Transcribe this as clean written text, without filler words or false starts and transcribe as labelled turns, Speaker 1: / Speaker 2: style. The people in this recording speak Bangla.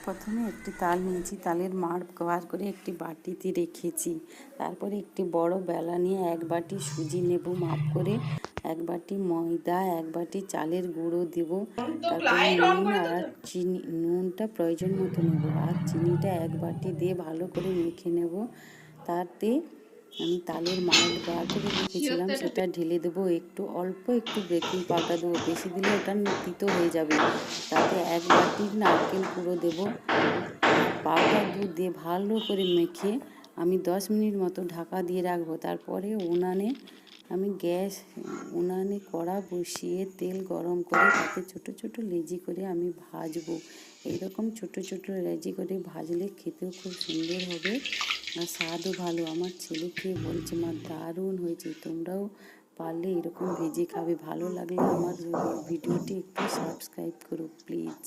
Speaker 1: প্রথমে একটি তাল নিয়েছি, তালের মাড় বার করে একটি বাটিতে রেখেছি। তারপরে একটি বড় বেলা নিয়ে 1 বাটি সুজি নেব মাপ করে, 1 বাটি ময়দা, 1 বাটি চালের গুঁড়ো দেব, তারপরে নুন আর চিনি, নুনটা প্রয়োজন মতো নেব, আর চিনিটা 1 বাটি দিয়ে ভালো করে মেখে নেব। তাতে আমি তালের মাড় বার করে রেখেছিলাম সেটা ঢেলে দেবো, অল্প একটু বেকিং পাউডার দেবো, বেশি দিলে ওটা তিতো হয়ে যাবে। তাতে 1 বাটি নারকেল কুড়ো দেবো, পাউডার দুধ দিয়ে ভালো করে মেখে আমি 10 মিনিট মতো ঢাকা দিয়ে রাখবো। তারপরে উনানে কড়া বসিয়ে তেল গরম করে তাতে ছোট ছোট লেচি করে আমি ভাজবো। এইরকম ছোট ছোট লেচি করে ভাজলে খেতেও খুব সুন্দর হবে আর স্বাদও ভালো। আমার ছেলে খেয়ে বলছে মা দারুণ হয়েছে। তোমরাও পারলে এরকম ভেজে খাবে। ভালো লাগলে আমার ভিডিওটি একটু সাবস্ক্রাইব করো প্লিজ।